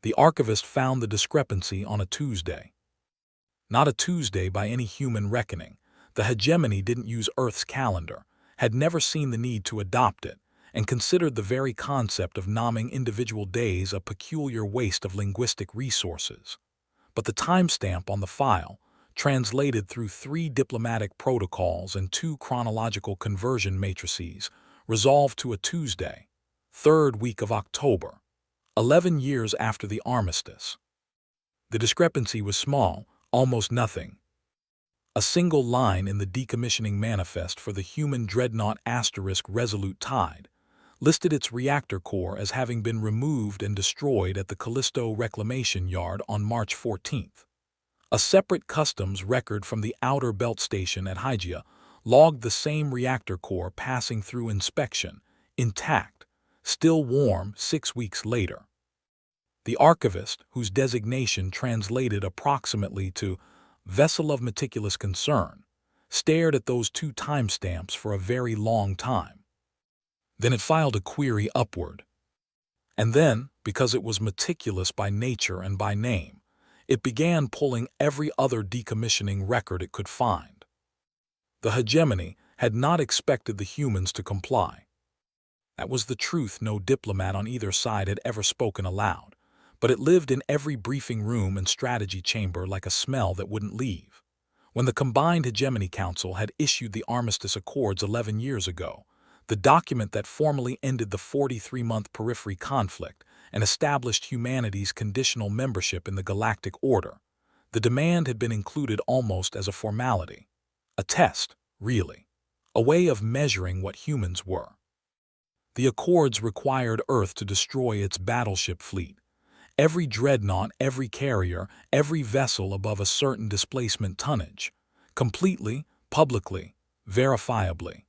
The archivist found the discrepancy on a Tuesday. Not a Tuesday by any human reckoning. The hegemony didn't use Earth's calendar, had never seen the need to adopt it, and considered the very concept of nomming individual days a peculiar waste of linguistic resources. But the timestamp on the file, translated through 3 diplomatic protocols and 2 chronological conversion matrices, resolved to a Tuesday, 3rd week of October, 11 years after the armistice. The discrepancy was small, almost nothing. A single line in the decommissioning manifest for the human dreadnought *Resolute Tide listed its reactor core as having been removed and destroyed at the Callisto Reclamation Yard on March 14th. A separate customs record from the Outer Belt Station at Hygiea logged the same reactor core passing through inspection, intact, still warm 6 weeks later. The archivist, whose designation translated approximately to vessel of meticulous concern, stared at those 2 timestamps for a very long time. Then it filed a query upward. And then, because it was meticulous by nature and by name, it began pulling every other decommissioning record it could find. The hegemony had not expected the humans to comply. That was the truth no diplomat on either side had ever spoken aloud, but it lived in every briefing room and strategy chamber like a smell that wouldn't leave. When the Combined Hegemony Council had issued the Armistice Accords 11 years ago, the document that formally ended the 43-month periphery conflict and established humanity's conditional membership in the Galactic Order, the demand had been included almost as a formality. A test, really. A way of measuring what humans were. The Accords required Earth to destroy its battleship fleet. Every dreadnought, every carrier, every vessel above a certain displacement tonnage. Completely, publicly, verifiably.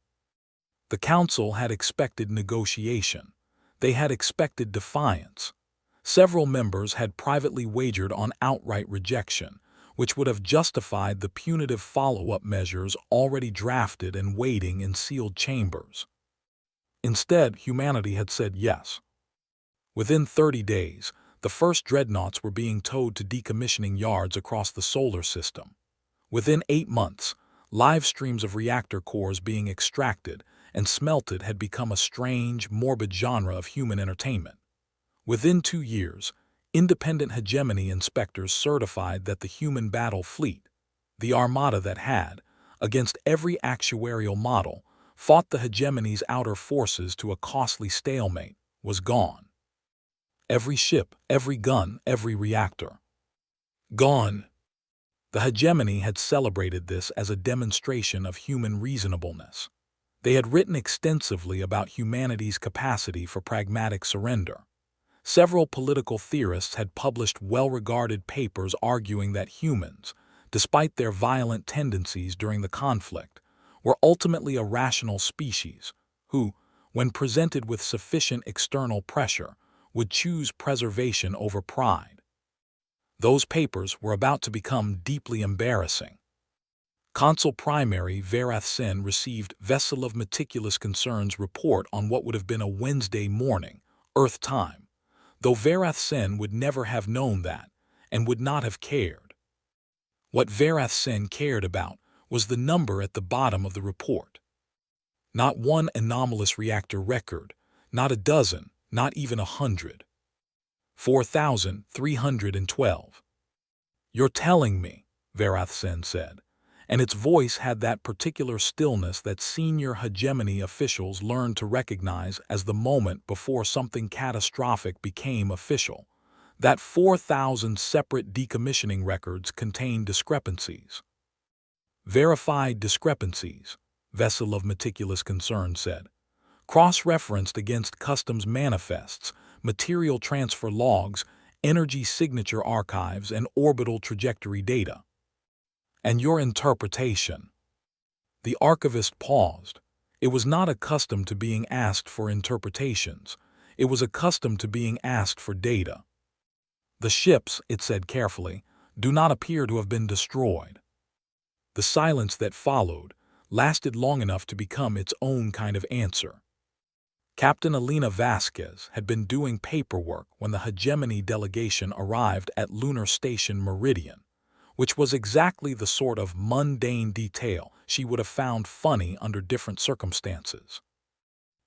The Council had expected negotiation. They had expected defiance. Several members had privately wagered on outright rejection, which would have justified the punitive follow-up measures already drafted and waiting in sealed chambers. Instead, humanity had said yes. Within 30 days, the first dreadnoughts were being towed to decommissioning yards across the solar system. Within 8 months, live streams of reactor cores being extracted and smelted had become a strange, morbid genre of human entertainment. Within 2 years, independent hegemony inspectors certified that the human battle fleet, the Armada that had, against every actuarial model, fought the hegemony's outer forces to a costly stalemate, was gone. Every ship, every gun, every reactor. Gone. The hegemony had celebrated this as a demonstration of human reasonableness. They had written extensively about humanity's capacity for pragmatic surrender. Several political theorists had published well-regarded papers arguing that humans, despite their violent tendencies during the conflict, were ultimately a rational species who, when presented with sufficient external pressure, would choose preservation over pride. Those papers were about to become deeply embarrassing. Consul Primary Varath Sen received Vessel of Meticulous Concern's report on what would have been a Wednesday morning, Earth time, though Varath Sen would never have known that and would not have cared. What Varath Sen cared about was the number at the bottom of the report. Not one anomalous reactor record, not a dozen, not even 100. 4,312. "You're telling me," Varath Sen said, and its voice had that particular stillness that senior hegemony officials learned to recognize as the moment before something catastrophic became official, that 4,000 separate decommissioning records contained discrepancies. Verified discrepancies, Vessel of Meticulous Concern said, cross-referenced against customs manifests, material transfer logs, energy signature archives, and orbital trajectory data. And your interpretation. The archivist paused. It was not accustomed to being asked for interpretations. It was accustomed to being asked for data. The ships, it said carefully, do not appear to have been destroyed. The silence that followed lasted long enough to become its own kind of answer. Captain Alina Vasquez had been doing paperwork when the hegemony delegation arrived at Lunar Station Meridian, which was exactly the sort of mundane detail she would have found funny under different circumstances.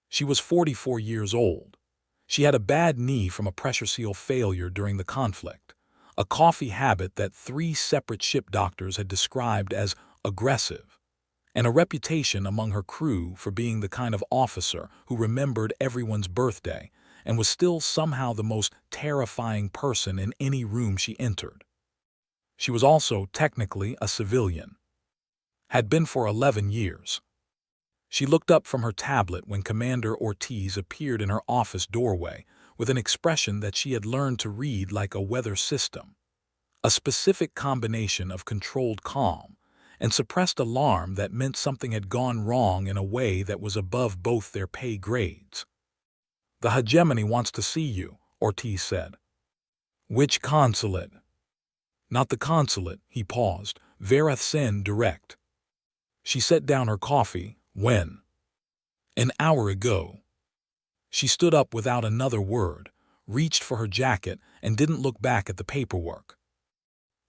She was 44 years old. She had a bad knee from a pressure seal failure during the conflict, a coffee habit that 3 separate ship doctors had described as aggressive, and a reputation among her crew for being the kind of officer who remembered everyone's birthday and was still somehow the most terrifying person in any room she entered. She was also technically a civilian. Had been for 11 years. She looked up from her tablet when Commander Ortiz appeared in her office doorway with an expression that she had learned to read like a weather system, a specific combination of controlled calm and suppressed alarm that meant something had gone wrong in a way that was above both their pay grades. "The hegemony wants to see you," Ortiz said. "Which consulate?" "Not the consulate," he paused. "Vasquez direct." She set down her coffee. "When?" "An hour ago." She stood up without another word, reached for her jacket, and didn't look back at the paperwork.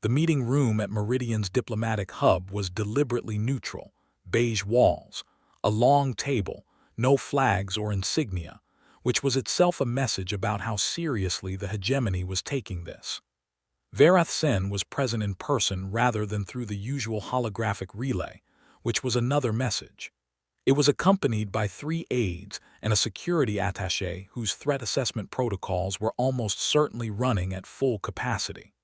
The meeting room at Meridian's diplomatic hub was deliberately neutral, beige walls, a long table, no flags or insignia, which was itself a message about how seriously the hegemony was taking this. Vasquez was present in person rather than through the usual holographic relay, which was another message. It was accompanied by 3 aides and a security attaché whose threat assessment protocols were almost certainly running at full capacity.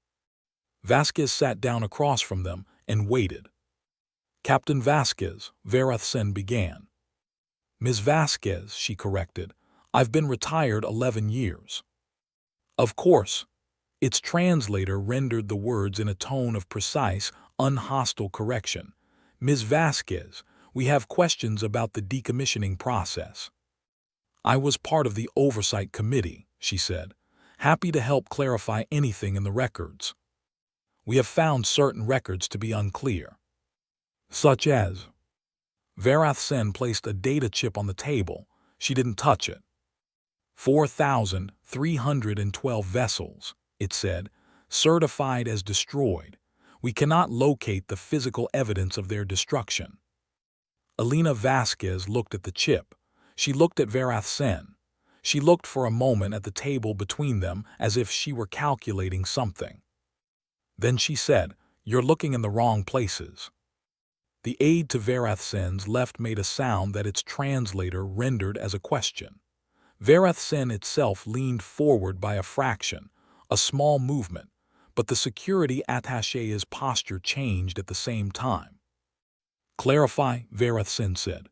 Vasquez sat down across from them and waited. "Captain Vasquez," Vasquez began. "Ms. Vasquez," she corrected. "I've been retired 11 years." "Of course." Its translator rendered the words in a tone of precise, unhostile correction. "Ms. Vasquez, we have questions about the decommissioning process." "I was part of the oversight committee," she said. "Happy to help clarify anything in the records. We have found certain records to be unclear." "Such as?" Vasquez placed a data chip on the table. She didn't touch it. 4,312 vessels, it said, certified as destroyed. We cannot locate the physical evidence of their destruction. Alina Vasquez looked at the chip. She looked at Vasquez. She looked for a moment at the table between them as if she were calculating something. Then she said, "You're looking in the wrong places." The aide to Vasquez's left made a sound that its translator rendered as a question. Vasquez itself leaned forward by a fraction, a small movement, but the security attaché's posture changed at the same time. "Clarify," Vasquez said.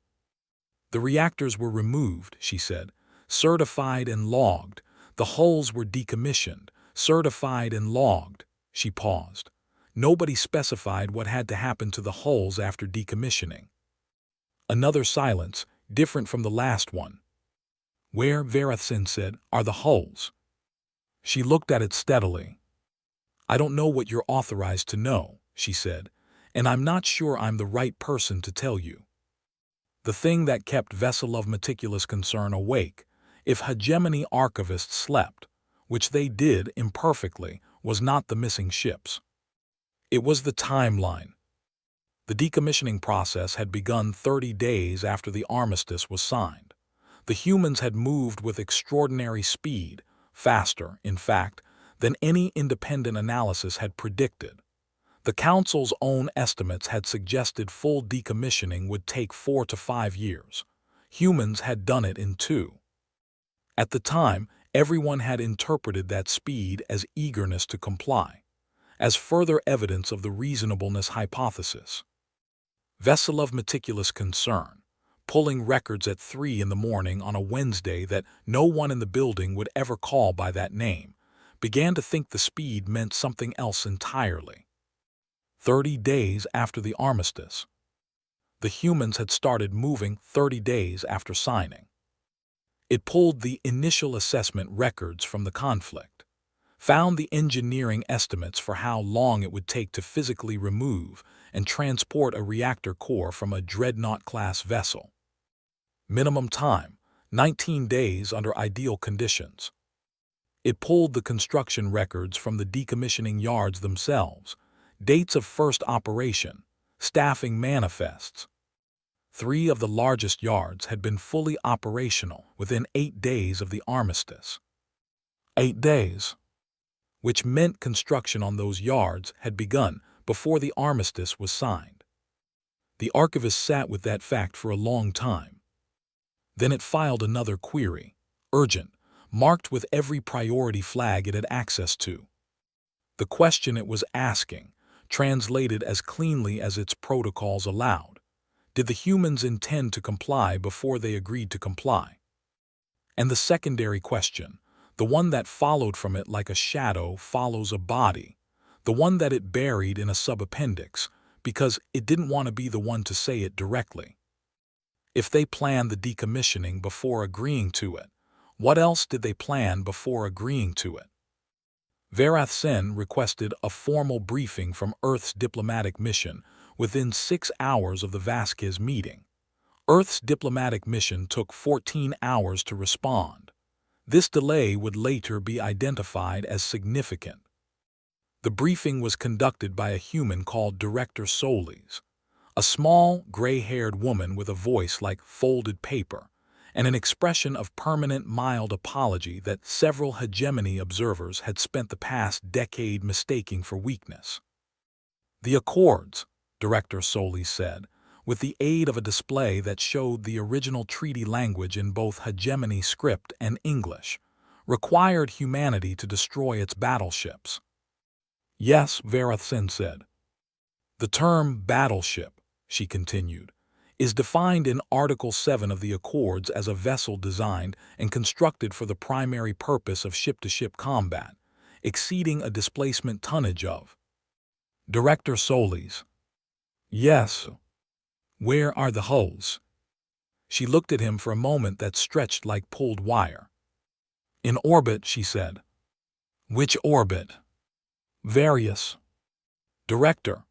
"The reactors were removed," she said, "certified and logged. The hulls were decommissioned, certified and logged." She paused. Nobody specified what had to happen to the hulls after decommissioning. Another silence, different from the last one. "Where," Vasquez said, "are the hulls?" She looked at it steadily. "I don't know what you're authorized to know," she said, "and I'm not sure I'm the right person to tell you." The thing that kept Vessel of Meticulous Concern awake, if hegemony archivists slept, which they did imperfectly, was not the missing ships. It was the timeline. The decommissioning process had begun 30 days after the armistice was signed. The humans had moved with extraordinary speed, faster, in fact, than any independent analysis had predicted. The Council's own estimates had suggested full decommissioning would take 4 to 5 years. Humans had done it in 2. At the time, everyone had interpreted that speed as eagerness to comply, as further evidence of the reasonableness hypothesis. Vessel of Meticulous Concern, pulling records at 3 in the morning on a Wednesday that no one in the building would ever call by that name, began to think the speed meant something else entirely. 30 days after the armistice. The humans had started moving 30 days after signing. It pulled the initial assessment records from the conflict, found the engineering estimates for how long it would take to physically remove and transport a reactor core from a dreadnought-class vessel. Minimum time, 19 days under ideal conditions. It pulled the construction records from the decommissioning yards themselves, dates of first operation, staffing manifests. 3 of the largest yards had been fully operational within 8 days of the armistice. 8 days. Which meant construction on those yards had begun before the armistice was signed. The archivist sat with that fact for a long time. Then it filed another query, urgent, marked with every priority flag it had access to. The question it was asking, translated as cleanly as its protocols allowed: did the humans intend to comply before they agreed to comply? And the secondary question, the one that followed from it like a shadow follows a body, the one that it buried in a subappendix, because it didn't want to be the one to say it directly. If they planned the decommissioning before agreeing to it, what else did they plan before agreeing to it? Vasquez requested a formal briefing from Earth's diplomatic mission within 6 hours of the Vasquez meeting. Earth's diplomatic mission took 14 hours to respond. This delay would later be identified as significant. The briefing was conducted by a human called Director Solis, a small, gray-haired woman with a voice like folded paper and an expression of permanent mild apology that several hegemony observers had spent the past decade mistaking for weakness. "The Accords," Director Solis said, with the aid of a display that showed the original treaty language in both hegemony script and English, required humanity to destroy its battleships. "Yes," Vasquez said. "The term battleship," she continued, "is defined in Article 7 of the Accords as a vessel designed and constructed for the primary purpose of ship-to-ship combat, exceeding a displacement tonnage of." Director Solis: "Yes. Where are the hulls?" She looked at him for a moment that stretched like pulled wire. "In orbit," she said. "Which orbit?" "Various." "Director."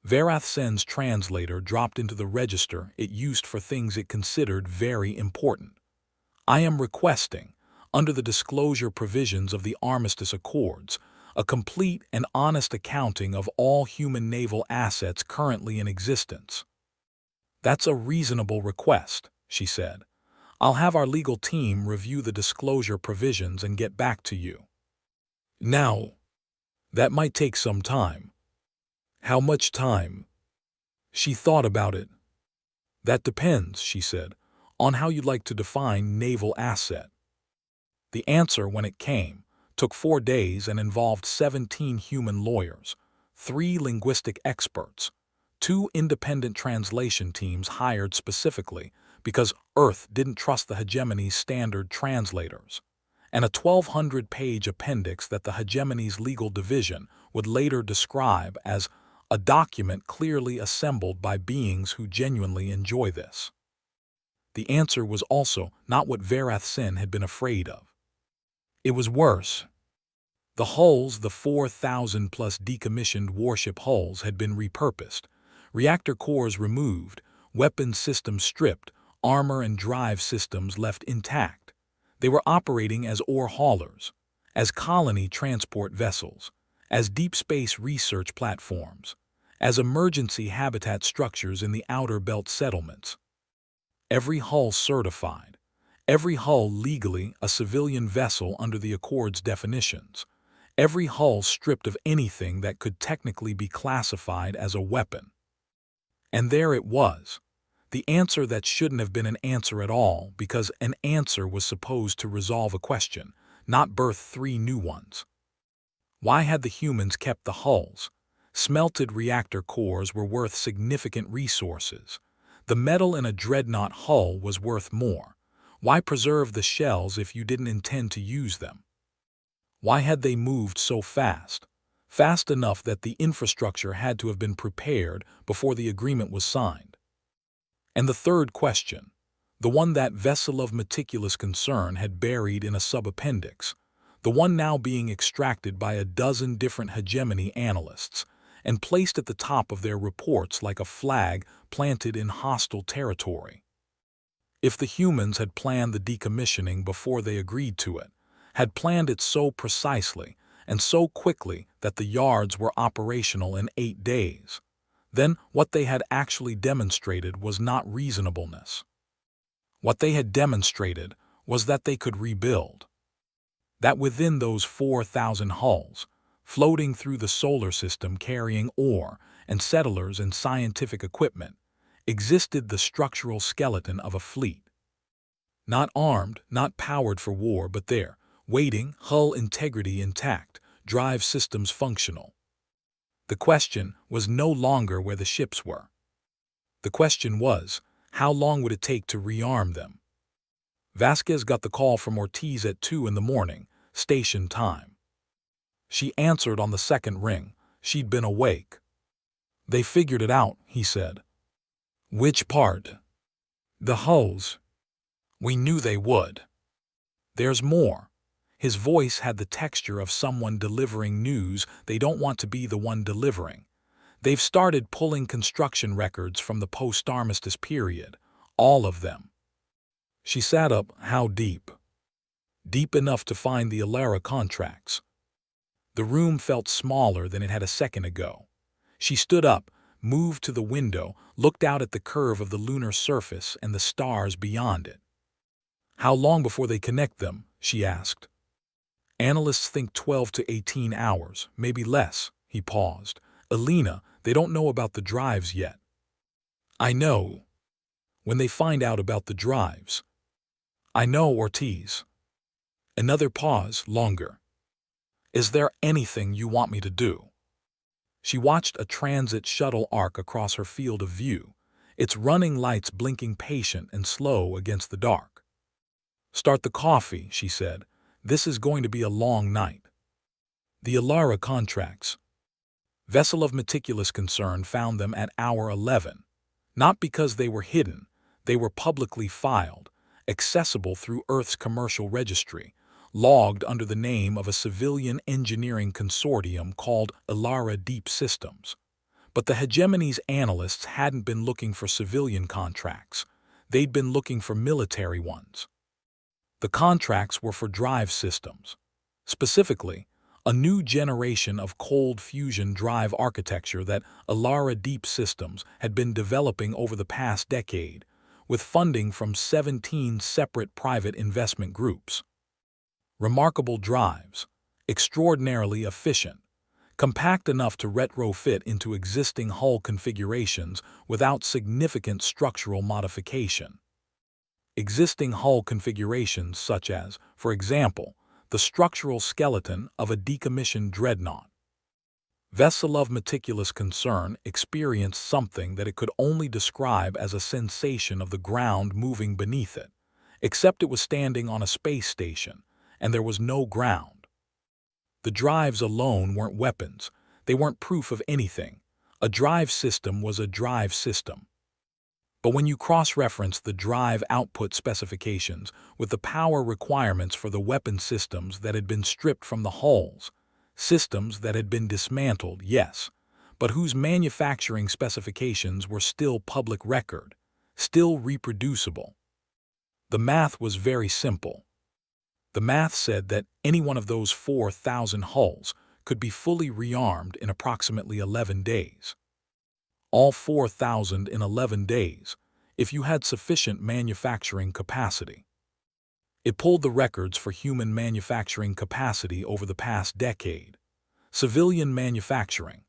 Vasquez's translator dropped into the register it used for things it considered very important. "I am requesting, under the disclosure provisions of the Armistice Accords, a complete and honest accounting of all human naval assets currently in existence." "That's a reasonable request," she said. "I'll have our legal team review the disclosure provisions and get back to you." "Now, that might take some time." "How much time?" She thought about it. "That depends," she said, "on how you'd like to define naval asset." The answer, when it came, took 4 days and involved 17 human lawyers, 3 linguistic experts, 2 independent translation teams hired specifically because Earth didn't trust the hegemony's standard translators, and a 1,200-page appendix that the hegemony's legal division would later describe as a document clearly assembled by beings who genuinely enjoy this. The answer was also not what Vasquez had been afraid of. It was worse. The hulls, the 4,000-plus decommissioned warship hulls, had been repurposed, reactor cores removed, weapons systems stripped, armor and drive systems left intact. They were operating as ore haulers, as colony transport vessels, as deep space research platforms, as emergency habitat structures in the outer belt settlements. Every hull certified, every hull legally a civilian vessel under the Accords definitions, every hull stripped of anything that could technically be classified as a weapon. And there it was, the answer that shouldn't have been an answer at all, because an answer was supposed to resolve a question, not birth 3 new ones. Why had the humans kept the hulls? Smelted reactor cores were worth significant resources. The metal in a dreadnought hull was worth more. Why preserve the shells if you didn't intend to use them? Why had they moved so fast? Fast enough that the infrastructure had to have been prepared before the agreement was signed. And the third question, the one that vessel of meticulous concern had buried in a subappendix, the one now being extracted by a dozen different hegemony analysts and placed at the top of their reports like a flag planted in hostile territory. If the humans had planned the decommissioning before they agreed to it, had planned it so precisely and so quickly that the yards were operational in 8 days, then what they had actually demonstrated was not reasonableness. What they had demonstrated was that they could rebuild. That within those 4,000 hulls, floating through the solar system carrying ore and settlers and scientific equipment, existed the structural skeleton of a fleet. Not armed, not powered for war, but there, waiting, hull integrity intact, drive systems functional. The question was no longer where the ships were. The question was, how long would it take to rearm them? Vasquez got the call from Ortiz at 2 in the morning, station time. She answered on the second ring. She'd been awake. "They figured it out," he said. "Which part?" "The hulls. We knew they would." "There's more." His voice had the texture of someone delivering news they don't want to be the one delivering. "They've started pulling construction records from the post-armistice period. All of them." She sat up. "How deep?" "Deep enough to find the Alara contracts." The room felt smaller than it had a second ago. She stood up, moved to the window, looked out at the curve of the lunar surface and the stars beyond it. "How long before they connect them?" she asked. "Analysts think 12 to 18 hours, maybe less." He paused. "Elena, they don't know about the drives yet." "I know." "When they find out about the drives." "I know, Ortiz." Another pause, longer. "Is there anything you want me to do?" She watched a transit shuttle arc across her field of view, its running lights blinking patient and slow against the dark. "Start the coffee," she said. "This is going to be a long night." The Alara contracts. Vessel of meticulous concern found them at hour 11. Not because they were hidden, they were publicly filed, accessible through Earth's commercial registry, logged under the name of a civilian engineering consortium called Alara Deep Systems. But the hegemony's analysts hadn't been looking for civilian contracts. They'd been looking for military ones. The contracts were for drive systems. Specifically, a new generation of cold fusion drive architecture that Alara Deep Systems had been developing over the past decade, with funding from 17 separate private investment groups. Remarkable drives, extraordinarily efficient, compact enough to retrofit into existing hull configurations without significant structural modification. Existing hull configurations such as, for example, the structural skeleton of a decommissioned dreadnought. Vessel of meticulous concern experienced something that it could only describe as a sensation of the ground moving beneath it, except it was standing on a space station, and there was no ground. The drives alone weren't weapons. They weren't proof of anything. A drive system was a drive system. But when you cross-reference the drive output specifications with the power requirements for the weapon systems that had been stripped from the hulls, systems that had been dismantled, yes, but whose manufacturing specifications were still public record, still reproducible. The math was very simple. The math said that any one of those 4,000 hulls could be fully rearmed in approximately 11 days. All 4,000 in 11 days, if you had sufficient manufacturing capacity. It pulled the records for human manufacturing capacity over the past decade. Civilian manufacturing,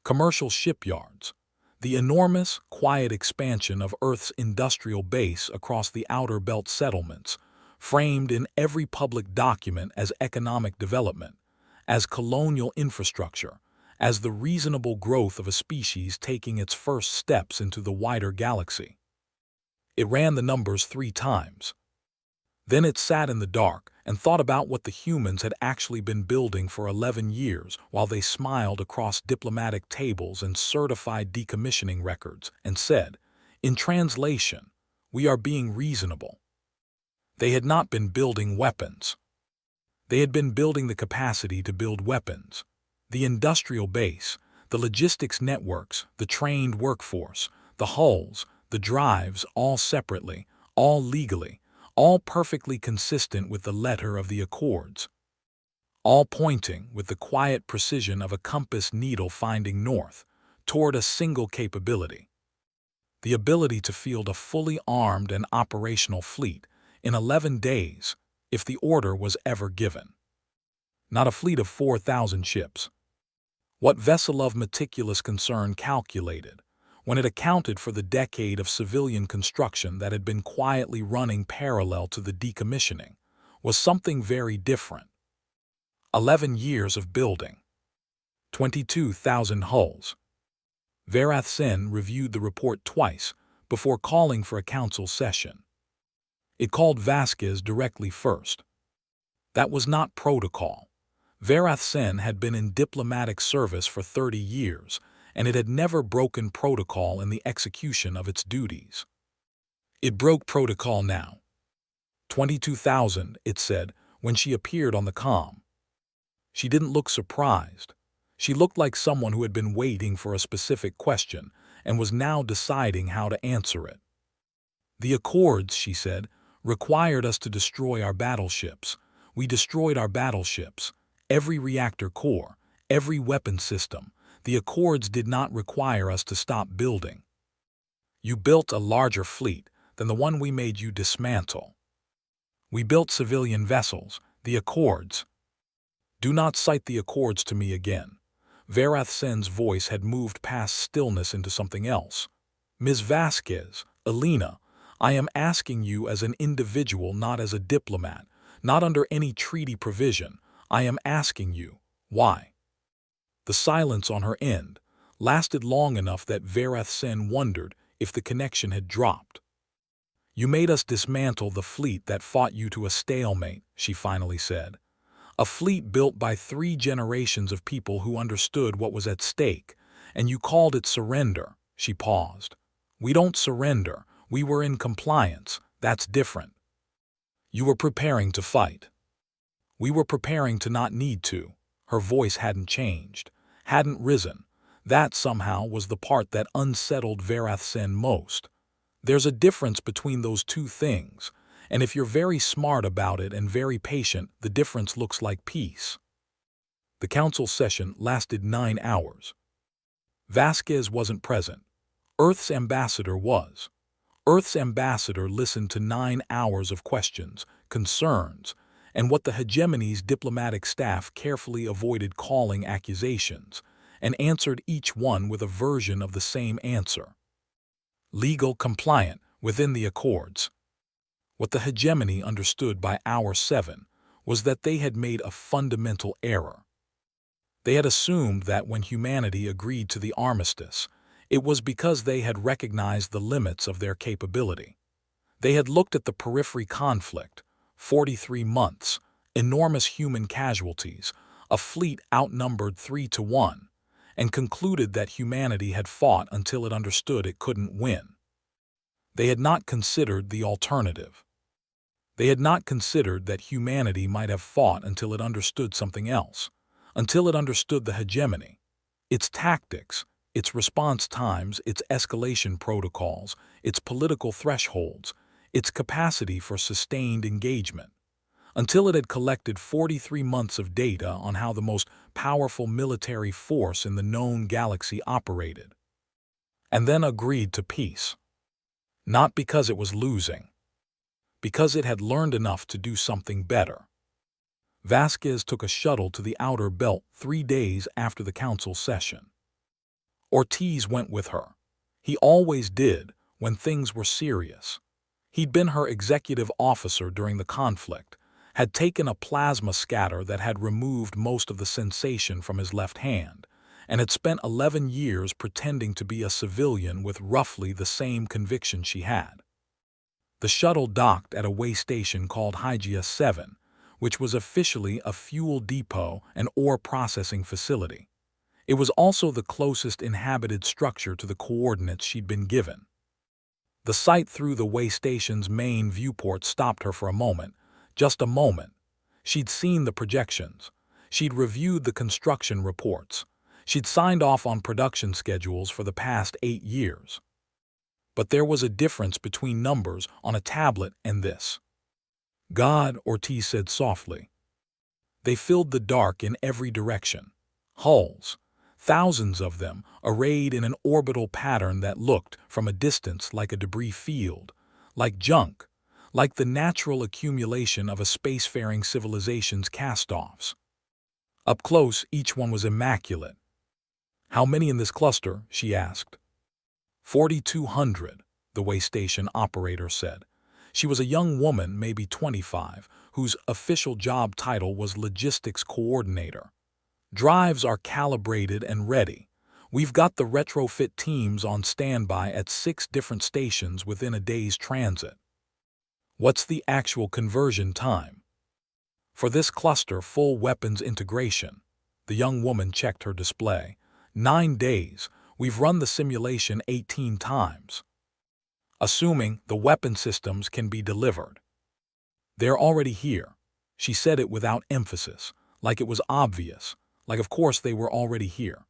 commercial shipyards, the enormous, quiet expansion of Earth's industrial base across the outer belt settlements, framed in every public document as economic development, as colonial infrastructure, as the reasonable growth of a species taking its first steps into the wider galaxy. It ran the numbers 3 times. Then it sat in the dark and thought about what the humans had actually been building for 11 years while they smiled across diplomatic tables and certified decommissioning records and said, in translation, "We are being reasonable." They had not been building weapons. They had been building the capacity to build weapons. The industrial base, the logistics networks, the trained workforce, the hulls, the drives, all separately, all legally, all perfectly consistent with the letter of the Accords, all pointing with the quiet precision of a compass needle finding north toward a single capability: the ability to field a fully armed and operational fleet in 11 days if the order was ever given. Not a fleet of 4,000 ships. What Veselov meticulous concern calculated, when it accounted for the decade of civilian construction that had been quietly running parallel to the decommissioning, was something very different. 11 years of building. 22,000 hulls. Vasquez reviewed the report twice before calling for a council session. It called Vasquez directly first. That was not protocol. Vasquez had been in diplomatic service for 30 years, and it had never broken protocol in the execution of its duties. It broke protocol now. 22,000, it said, when she appeared on the comm. She didn't look surprised. She looked like someone who had been waiting for a specific question and was now deciding how to answer it. The Accords, she said, required us to destroy our battleships. We destroyed our battleships, every reactor core, every weapon system. The Accords did not require us to stop building. You built a larger fleet than the one we made you dismantle. We built civilian vessels, the Accords. Do not cite the Accords to me again. Vasquez's voice had moved past stillness into something else. Ms. Vasquez, Elena, I am asking you as an individual, not as a diplomat, not under any treaty provision. I am asking you, why? The silence on her end lasted long enough that Vasquez wondered if the connection had dropped. You made us dismantle the fleet that fought you to a stalemate, she finally said. A fleet built by 3 generations of people who understood what was at stake, and you called it surrender. She paused. We don't surrender. We were in compliance. That's different. You were preparing to fight. We were preparing to not need to. Her voice hadn't changed, hadn't risen. That somehow was the part that unsettled Vasquez most. There's a difference between those two things, and if you're very smart about it and very patient, the difference looks like peace. The council session lasted 9 hours. Vasquez wasn't present. Earth's ambassador was. Earth's ambassador listened to 9 hours of questions, concerns, and what the hegemony's diplomatic staff carefully avoided calling accusations, and answered each one with a version of the same answer. Legal compliant within the Accords. What the hegemony understood by hour 7 was that they had made a fundamental error. They had assumed that when humanity agreed to the armistice, it was because they had recognized the limits of their capability. They had looked at the periphery conflict, 43 months, enormous human casualties, a fleet outnumbered 3-1, and concluded that humanity had fought until it understood it couldn't win. They had not considered the alternative. They had not considered that humanity might have fought until it understood something else, until it understood the hegemony, its tactics, its response times, its escalation protocols, its political thresholds, its capacity for sustained engagement, until it had collected 43 months of data on how the most powerful military force in the known galaxy operated, and then agreed to peace. Not because it was losing, because it had learned enough to do something better. Vasquez took a shuttle to the outer belt 3 days after the council session. Ortiz went with her. He always did when things were serious. He'd been her executive officer during the conflict, had taken a plasma scatter that had removed most of the sensation from his left hand, and had spent 11 years pretending to be a civilian with roughly the same conviction she had. The shuttle docked at a way station called HFY 7, which was officially a fuel depot and ore processing facility. It was also the closest inhabited structure to the coordinates she'd been given. The sight through the way station's main viewport stopped her for a moment, just a moment. She'd seen the projections. She'd reviewed the construction reports. She'd signed off on production schedules for the past 8 years. But there was a difference between numbers on a tablet and this. God, Ortiz said softly. They filled the dark in every direction. Hulls, thousands of them, arrayed in an orbital pattern that looked, from a distance, like a debris field, like junk, like the natural accumulation of a spacefaring civilization's cast-offs. Up close, each one was immaculate. How many in this cluster? She asked. 4,200, the way station operator said. She was a young woman, maybe 25, whose official job title was logistics coordinator. Drives are calibrated and ready. We've got the retrofit teams on standby at 6 different stations within a day's transit. What's the actual conversion time? For this cluster, full weapons integration. The young woman checked her display. 9 days. We've run the simulation 18 times. Assuming the weapon systems can be delivered. They're already here. She said it without emphasis, like it was obvious, like of course they were already here.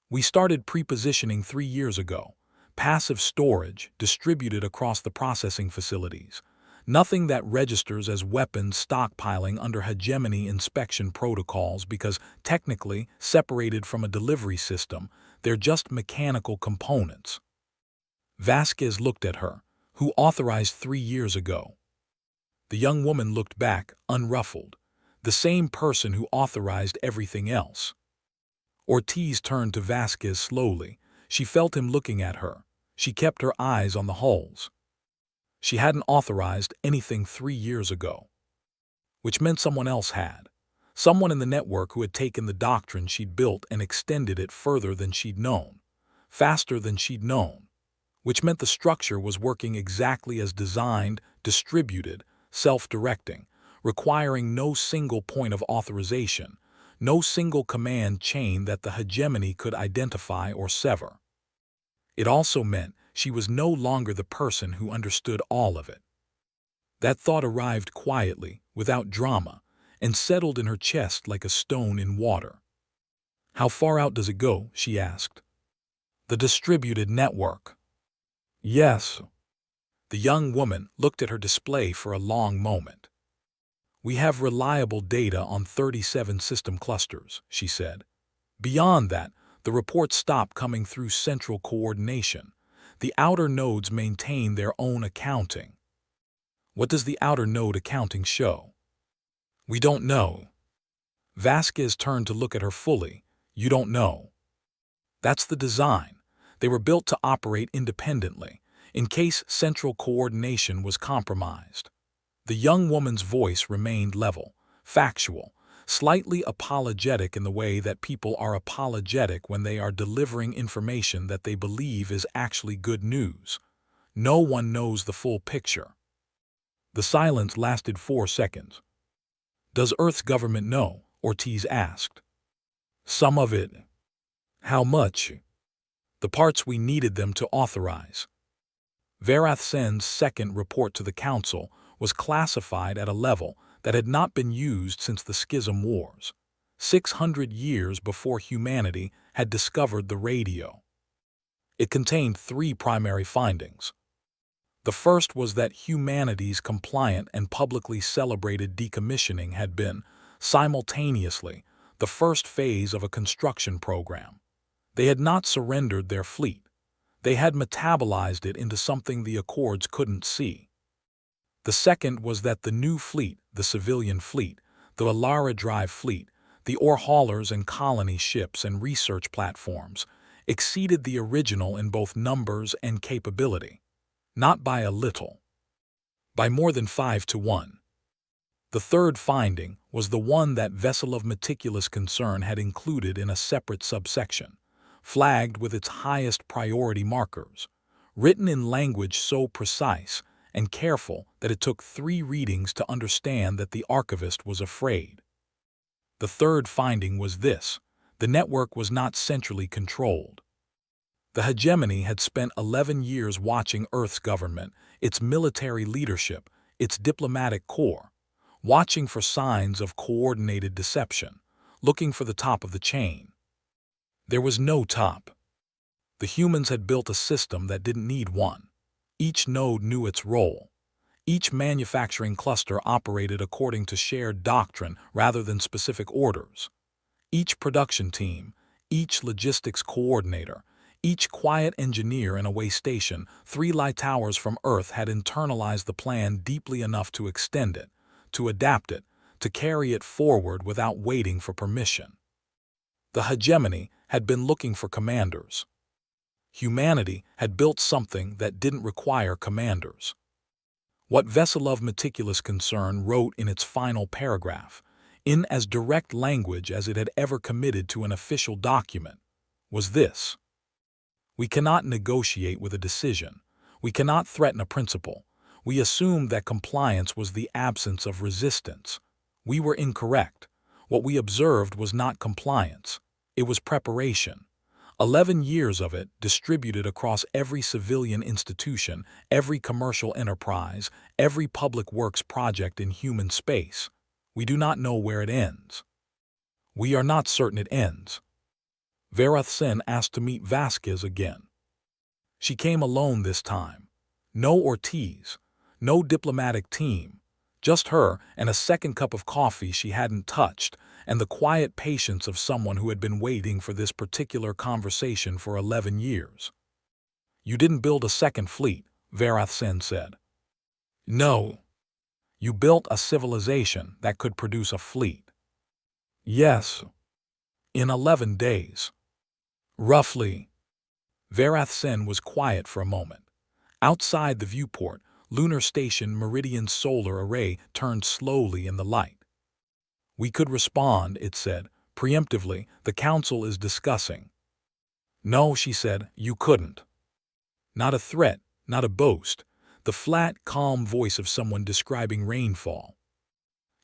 We started pre-positioning 3 years ago. Passive storage distributed across the processing facilities. Nothing that registers as weapons stockpiling under hegemony inspection protocols because, technically, separated from a delivery system, they're just mechanical components. Vasquez looked at her, who authorized 3 years ago. The young woman looked back, unruffled. The same person who authorized everything else. Ortiz turned to Vasquez slowly. She felt him looking at her. She kept her eyes on the hulls. She hadn't authorized anything 3 years ago. Which meant someone else had. Someone in the network who had taken the doctrine she'd built and extended it further than she'd known. Faster than she'd known. Which meant the structure was working exactly as designed, distributed, self-directing, requiring no single point of authorization, no single command chain that the hegemony could identify or sever. It also meant she was no longer the person who understood all of it. That thought arrived quietly, without drama, and settled in her chest like a stone in water. How far out does it go? She asked. The distributed network. Yes. The young woman looked at her display for a long moment. We have reliable data on 37 system clusters, she said. Beyond that, the reports stop coming through central coordination. The outer nodes maintain their own accounting. What does the outer node accounting show? We don't know. Vasquez turned to look at her fully. You don't know. That's the design. They were built to operate independently, in case central coordination was compromised. The young woman's voice remained level, factual, slightly apologetic in the way that people are apologetic when they are delivering information that they believe is actually good news. No one knows the full picture. The silence lasted 4 seconds. Does Earth's government know? Ortiz asked. Some of it. How much? The parts we needed them to authorize. Vasquez's second report to the Council was classified at a level that had not been used since the Schism Wars, 600 years before humanity had discovered the radio. It contained 3 primary findings. The first was that humanity's compliant and publicly celebrated decommissioning had been, simultaneously, the first phase of a construction program. They had not surrendered their fleet. They had metabolized it into something the Accords couldn't see. The second was that the new fleet, the civilian fleet, the Alara Drive fleet, the ore haulers and colony ships and research platforms, exceeded the original in both numbers and capability. Not by a little. By more than 5 to 1. The third finding was the one that Vessel of Meticulous Concern had included in a separate subsection, flagged with its highest priority markers, written in language so precise and careful that it took 3 readings to understand that the archivist was afraid. The third finding was this: the network was not centrally controlled. The hegemony had spent 11 years watching Earth's government, its military leadership, its diplomatic corps, watching for signs of coordinated deception, looking for the top of the chain. There was no top. The humans had built a system that didn't need one. Each node knew its role. Each manufacturing cluster operated according to shared doctrine rather than specific orders. Each production team, each logistics coordinator, each quiet engineer in a way station 3 light towers from Earth had internalized the plan deeply enough to extend it, to adapt it, to carry it forward without waiting for permission. The hegemony had been looking for commanders. Humanity had built something that didn't require commanders. What Veselov Meticulous Concern wrote in its final paragraph, in as direct language as it had ever committed to an official document, was this: we cannot negotiate with a decision. We cannot threaten a principle. We assumed that compliance was the absence of resistance. We were incorrect. What we observed was not compliance. It was preparation. 11 years of it distributed across every civilian institution, every commercial enterprise, every public works project in human space. We do not know where it ends. We are not certain it ends. Varathsen asked to meet Vasquez again. She came alone this time. No Ortiz, no diplomatic team, just her and a second cup of coffee she hadn't touched, and the quiet patience of someone who had been waiting for this particular conversation for 11 years. You didn't build a second fleet, Varathsen said. No. You built a civilization that could produce a fleet. Yes. In 11 days. Roughly. Varathsen was quiet for a moment. Outside the viewport, Lunar Station Meridian's solar array turned slowly in the light. We could respond, it said, preemptively. The council is discussing. No, she said, you couldn't. Not a threat, not a boast. The flat, calm voice of someone describing rainfall.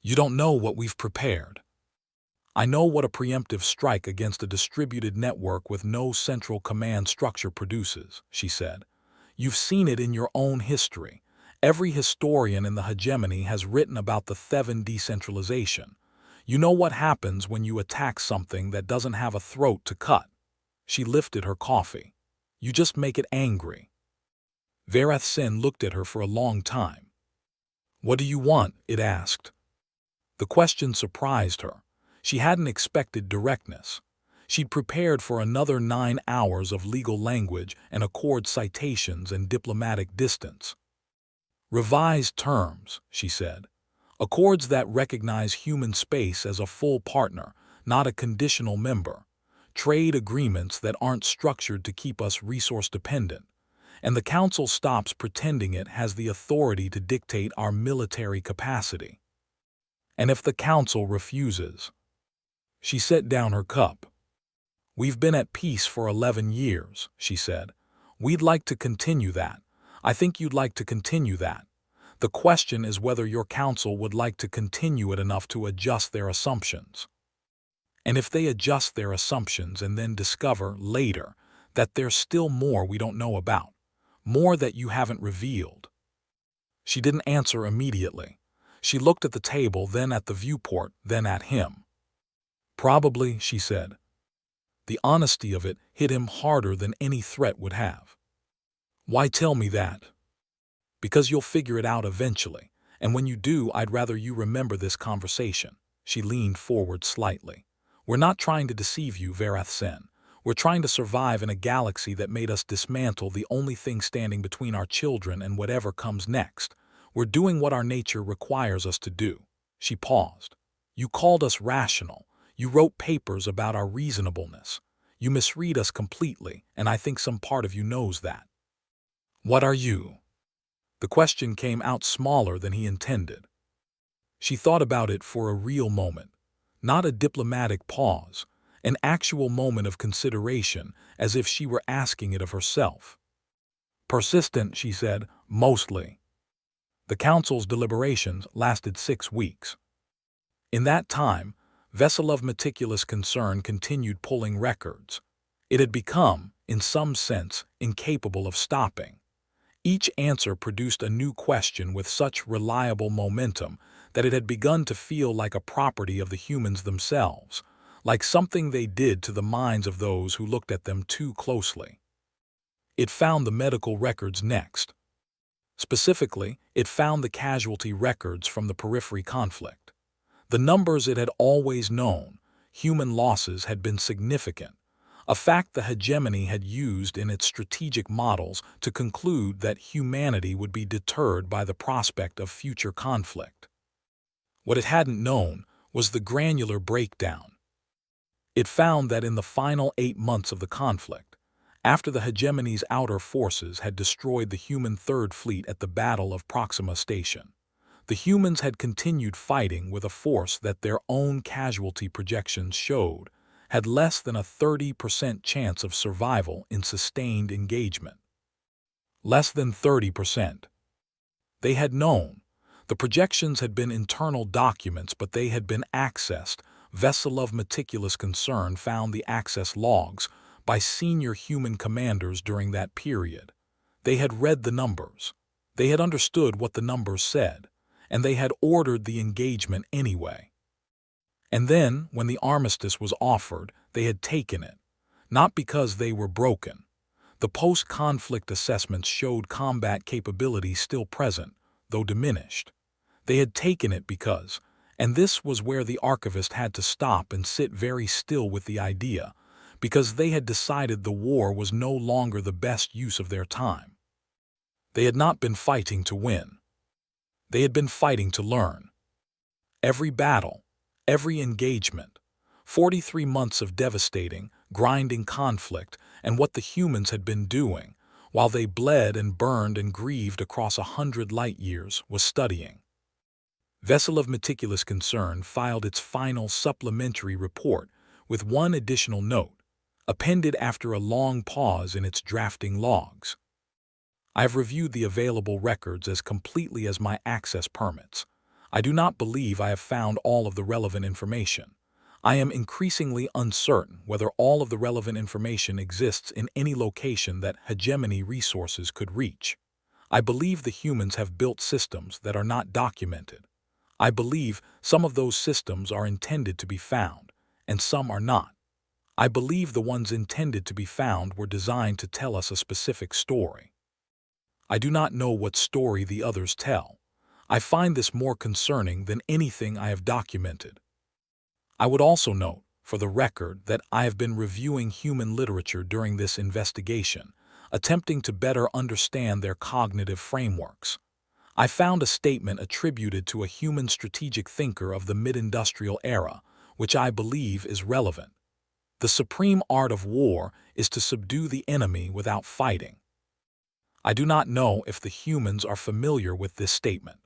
You don't know what we've prepared. I know what a preemptive strike against a distributed network with no central command structure produces, she said. You've seen it in your own history. Every historian in the hegemony has written about the Thevan decentralization. You know what happens when you attack something that doesn't have a throat to cut. She lifted her coffee. You just make it angry. Varathsen looked at her for a long time. What do you want? It asked. The question surprised her. She hadn't expected directness. She'd prepared for another 9 hours of legal language and accord citations and diplomatic distance. Revised terms, she said. Accords that recognize human space as a full partner, not a conditional member. Trade agreements that aren't structured to keep us resource-dependent. And the Council stops pretending it has the authority to dictate our military capacity. And if the Council refuses? She set down her cup. We've been at peace for 11 years, she said. We'd like to continue that. I think you'd like to continue that. The question is whether your council would like to continue it enough to adjust their assumptions. And if they adjust their assumptions and then discover later that there's still more we don't know about, more that you haven't revealed. She didn't answer immediately. She looked at the table, then at the viewport, then at him. Probably, she said. The honesty of it hit him harder than any threat would have. Why tell me that? Because you'll figure it out eventually, and when you do, I'd rather you remember this conversation. She leaned forward slightly. We're not trying to deceive you, Varathsen. We're trying to survive in a galaxy that made us dismantle the only thing standing between our children and whatever comes next. We're doing what our nature requires us to do. She paused. You called us rational. You wrote papers about our reasonableness. You misread us completely, and I think some part of you knows that. What are you? The question came out smaller than he intended. She thought about it for a real moment, not a diplomatic pause, an actual moment of consideration, as if she were asking it of herself. Persistent, she said, mostly. The council's deliberations lasted 6 weeks. In that time, Veselov Meticulous Concern continued pulling records. It had become, in some sense, incapable of stopping. Each answer produced a new question with such reliable momentum that it had begun to feel like a property of the humans themselves, like something they did to the minds of those who looked at them too closely. It found the medical records next. Specifically, it found the casualty records from the periphery conflict. The numbers it had always known, human losses, had been significant, a fact the hegemony had used in its strategic models to conclude that humanity would be deterred by the prospect of future conflict. What it hadn't known was the granular breakdown. It found that in the final 8 months of the conflict, after the hegemony's outer forces had destroyed the human Third Fleet at the Battle of Proxima Station, the humans had continued fighting with a force that their own casualty projections showed had less than a 30% chance of survival in sustained engagement. Less than 30%. They had known. The projections had been internal documents, but they had been accessed. Vessel of meticulous concern found the access logs by senior human commanders during that period. They had read the numbers. They had understood what the numbers said, and they had ordered the engagement anyway. And then, when the armistice was offered, they had taken it, not because they were broken. The post-conflict assessments showed combat capability still present, though diminished. They had taken it because, and this was where the archivist had to stop and sit very still with the idea, because they had decided the war was no longer the best use of their time. They had not been fighting to win. They had been fighting to learn. Every battle, every engagement, 43 months of devastating, grinding conflict, and what the humans had been doing, while they bled and burned and grieved across 100 light years, was studying. Vessel of meticulous concern filed its final supplementary report with one additional note, appended after a long pause in its drafting logs. I have reviewed the available records as completely as my access permits. I do not believe I have found all of the relevant information. I am increasingly uncertain whether all of the relevant information exists in any location that hegemony resources could reach. I believe the humans have built systems that are not documented. I believe some of those systems are intended to be found, and some are not. I believe the ones intended to be found were designed to tell us a specific story. I do not know what story the others tell. I find this more concerning than anything I have documented. I would also note, for the record, that I have been reviewing human literature during this investigation, attempting to better understand their cognitive frameworks. I found a statement attributed to a human strategic thinker of the mid-industrial era, which I believe is relevant. The supreme art of war is to subdue the enemy without fighting. I do not know if the humans are familiar with this statement.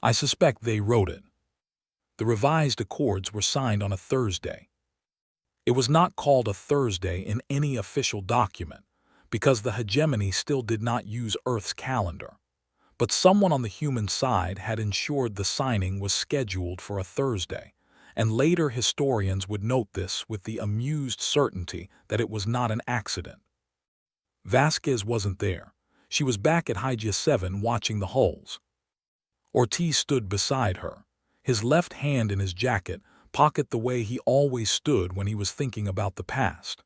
I suspect they wrote it. The revised accords were signed on a Thursday. It was not called a Thursday in any official document, because the hegemony still did not use Earth's calendar. But someone on the human side had ensured the signing was scheduled for a Thursday, and later historians would note this with the amused certainty that it was not an accident. Vasquez wasn't there. She was back at HFY 7 watching the hulls. Ortiz stood beside her, his left hand in his jacket pocket the way he always stood when he was thinking about the past.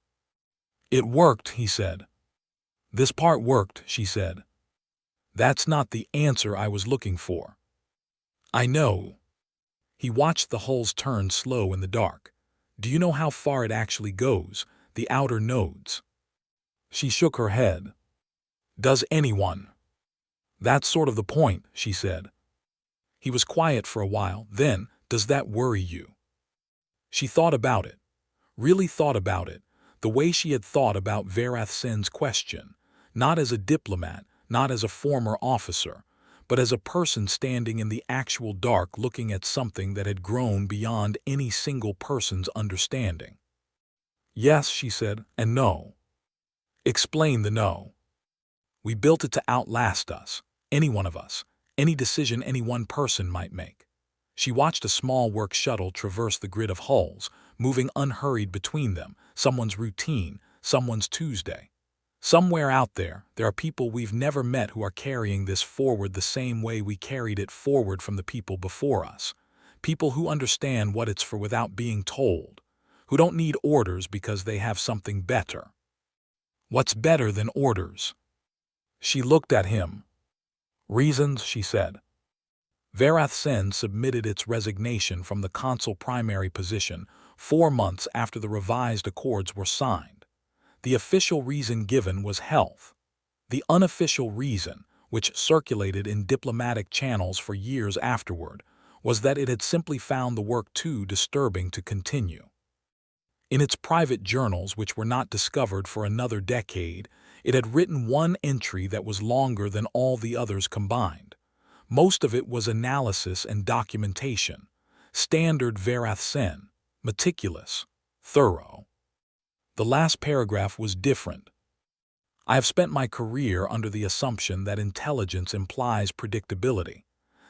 "It worked," he said. "This part worked," she said. "That's not the answer I was looking for." "I know." He watched the hulls turn slow in the dark. "Do you know how far it actually goes, the outer nodes?" She shook her head. "Does anyone?" "That's sort of the point," she said. He was quiet for a while. Then, "Does that worry you?" She thought about it, really thought about it, the way she had thought about Varathsen's question, not as a diplomat, not as a former officer, but as a person standing in the actual dark looking at something that had grown beyond any single person's understanding. "Yes," she said, "and no." "Explain the no." "We built it to outlast us, any one of us, any decision any one person might make." She watched a small work shuttle traverse the grid of hulls, moving unhurried between them, someone's routine, someone's Tuesday. Somewhere out there are people we've never met who are carrying this forward the same way we carried it forward from the people before us. People who understand what it's for without being told, who don't need orders because they have something better. What's better than orders? She looked at him. Reasons, she said. Vasquez submitted its resignation from the consul primary position 4 months after the revised accords were signed. The official reason given was health. The unofficial reason, which circulated in diplomatic channels for years afterward, was that it had simply found the work too disturbing to continue. In its private journals, which were not discovered for another decade, it had written one entry that was longer than all the others combined. Most of it was analysis and documentation, standard Vasquez, meticulous, thorough. The last paragraph was different. I have spent my career under the assumption that intelligence implies predictability,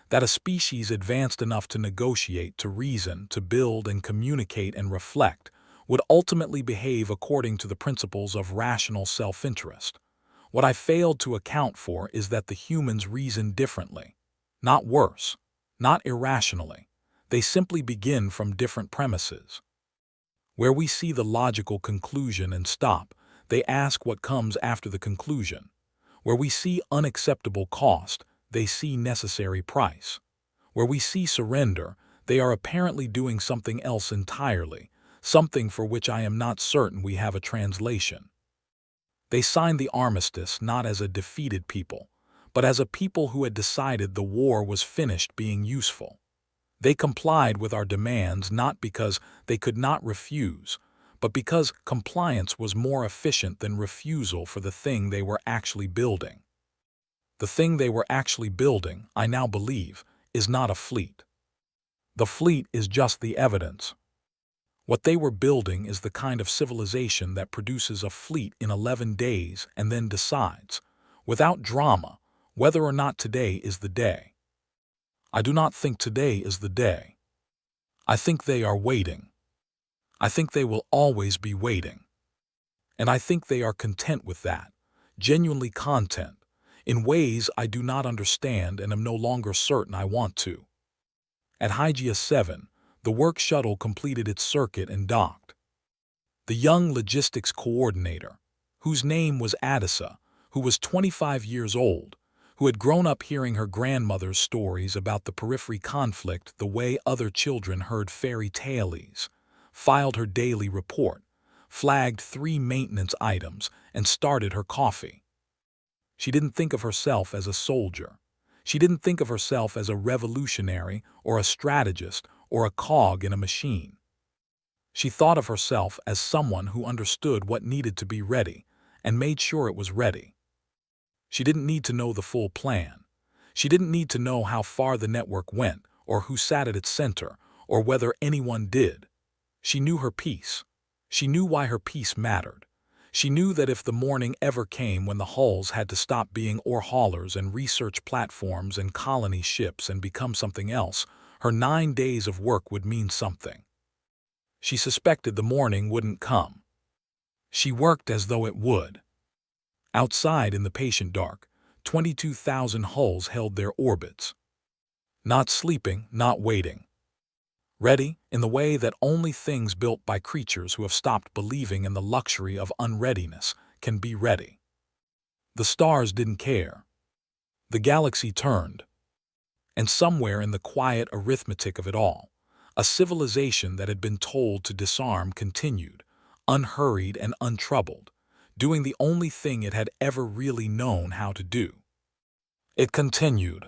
that a species advanced enough to negotiate, to reason, to build and communicate and reflect would ultimately behave according to the principles of rational self-interest. What I failed to account for is that the humans reason differently. Not worse, not irrationally. They simply begin from different premises. Where we see the logical conclusion and stop, they ask what comes after the conclusion. Where we see unacceptable cost, they see necessary price. Where we see surrender, they are apparently doing something else entirely, something for which I am not certain we have a translation. They signed the armistice not as a defeated people, but as a people who had decided the war was finished being useful. They complied with our demands not because they could not refuse, but because compliance was more efficient than refusal for the thing they were actually building. The thing they were actually building, I now believe, is not a fleet. The fleet is just the evidence. What they were building is the kind of civilization that produces a fleet in 11 days and then decides, without drama, whether or not today is the day. I do not think today is the day. I think they are waiting. I think they will always be waiting. And I think they are content with that, genuinely content, in ways I do not understand and am no longer certain I want to. At Hygiea 7, the work shuttle completed its circuit and docked. The young logistics coordinator, whose name was Adisa, who was 25 years old, who had grown up hearing her grandmother's stories about the periphery conflict the way other children heard fairy tales, filed her daily report, flagged 3 maintenance items, and started her coffee. She didn't think of herself as a soldier. She didn't think of herself as a revolutionary or a strategist or a cog in a machine. She thought of herself as someone who understood what needed to be ready and made sure it was ready. She didn't need to know the full plan. She didn't need to know how far the network went or who sat at its center or whether anyone did. She knew her piece. She knew why her piece mattered. She knew that if the morning ever came when the hulls had to stop being ore haulers and research platforms and colony ships and become something else, her 9 days of work would mean something. She suspected the morning wouldn't come. She worked as though it would. Outside in the patient dark, 22,000 hulls held their orbits. Not sleeping, not waiting. Ready in the way that only things built by creatures who have stopped believing in the luxury of unreadiness can be ready. The stars didn't care. The galaxy turned. And somewhere in the quiet arithmetic of it all, a civilization that had been told to disarm continued, unhurried and untroubled, doing the only thing it had ever really known how to do. It continued.